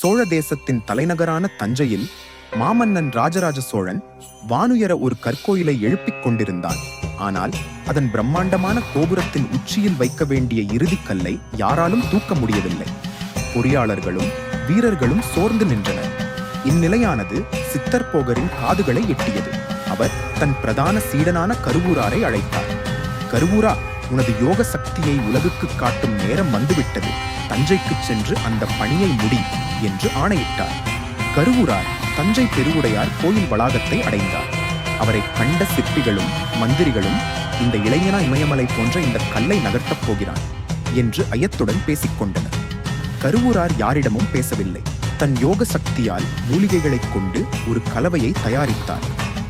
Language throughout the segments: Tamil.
சோழ தேசத்தின் தலைநகரான தஞ்சையில் மாமன்னன் ராஜராஜ சோழன் வானுயர ஒரு கற்கோயிலை எழுப்பிக் கொண்டிருந்தான். ஆனால் அதன் பிரம்மாண்டமான கோபுரத்தின் உச்சியில் வைக்க வேண்டிய இறுதிக்கல்லை யாராலும் தூக்க முடியவில்லை. பொறியாளர்களும் வீரர்களும் சோர்ந்து நின்றனர். இந்நிலையானது சித்தர்போகரின் காதுகளை எட்டியது. அவர் தன் பிரதான சீடனான கருவூராரை அழைத்தார். கருவூரா, உனது யோக சக்தியை உலகுக்கு காட்டும் நேரம் வந்துவிட்டது. தஞ்சைக்கு சென்று அந்த பணியை முடி என்று ஆணையிட்டார். கருவூரார் தஞ்சை பெருவுடையார் கோயில் வளாகத்தை அடைந்தார். அவரை கண்ட சிற்பிகளும் மந்திரிகளும், இந்த இளைஞனா இமயமலை போன்ற இந்த கல்லை நகர்த்தப் போகிறான் என்று ஐயத்துடன் பேசிக்கொண்டனர். கருவூரார் யாரிடமும் பேசவில்லை. தன் யோக சக்தியால் மூலிகைகளைக் கொண்டு ஒரு கலவையை தயாரித்தார்.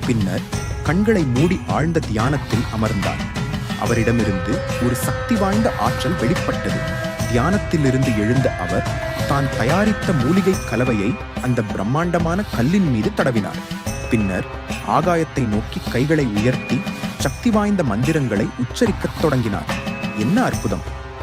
பின்னர் கண்களை மூடி ஆழ்ந்த தியானத்தில் அமர்ந்தார். அவரிடமிருந்து ஒரு சக்தி வாய்ந்த ஆற்றல் வெளிப்பட்டது. தியானத்திலிருந்து எழுந்த அவர் தான் தயாரித்த மூலிகை கலவையை அந்த பிரம்மாண்டமான கல்லின் மீது தடவினார். பின்னர் ஆகாயத்தை நோக்கி கைகளை உயர்த்தி சக்தி வாய்ந்த மந்திரங்களை உச்சரிக்கத் தொடங்கினார். என்ன அற்புதம்!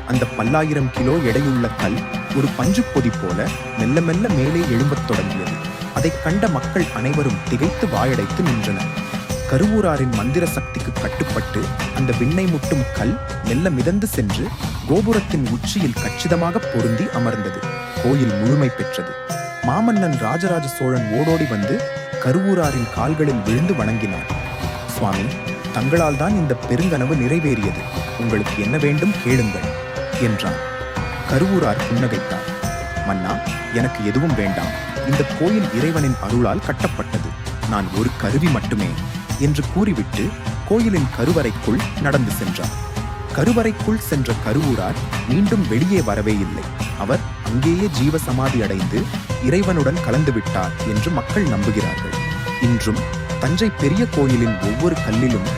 அந்த 10,000 கிலோ எடையுள்ள கல் ஒரு பஞ்சுப்பொதி போல மெல்ல மெல்ல மேலே எழும்பத் தொடங்கியது. அதைக் கண்ட மக்கள் அனைவரும் திகைத்து வாயடைத்து நின்றனர். கருவூராரின் மந்திர சக்திக்கு கட்டுப்பட்டு அந்த விண்ணை முட்டும் கல் மெல்ல மிதந்து சென்று கோபுரத்தின் உச்சியில் கச்சிதமாக பொருந்தி அமர்ந்தது. கோயில் முழுமை பெற்றது. மாமன்னன் ராஜராஜ சோழன் ஓடோடி வந்து கருவூராரின் கால்களில் விழுந்து வணங்கினார். சுவாமி, தங்களால் தான் இந்த பெருங்கனவு நிறைவேறியது. உங்களுக்கு என்ன வேண்டும் கேளுங்கள் என்றார். கருவூரார் புன்னகைத்தார். மன்னா, எனக்கு எதுவும் வேண்டாம். இந்த கோயில் இறைவனின் அருளால் கட்டப்பட்டது. நான் ஒரு கருவி மட்டுமே என்று கூறிவிட்டு கோயிலின் கருவறைக்குள் நடந்து சென்றார். கருவறைக்குள் சென்ற கருவூரார் மீண்டும் வெளியே வரவே இல்லை. அவர் அங்கேயே ஜீவசமாதி அடைந்து இறைவனுடன் கலந்துவிட்டார் என்று மக்கள் நம்புகிறார்கள். இன்றும் தஞ்சை பெரிய கோயிலின் ஒவ்வொரு கல்லிலும்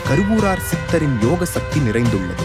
கருவூரார் சித்தரின் யோக சக்தி நிறைந்துள்ளது.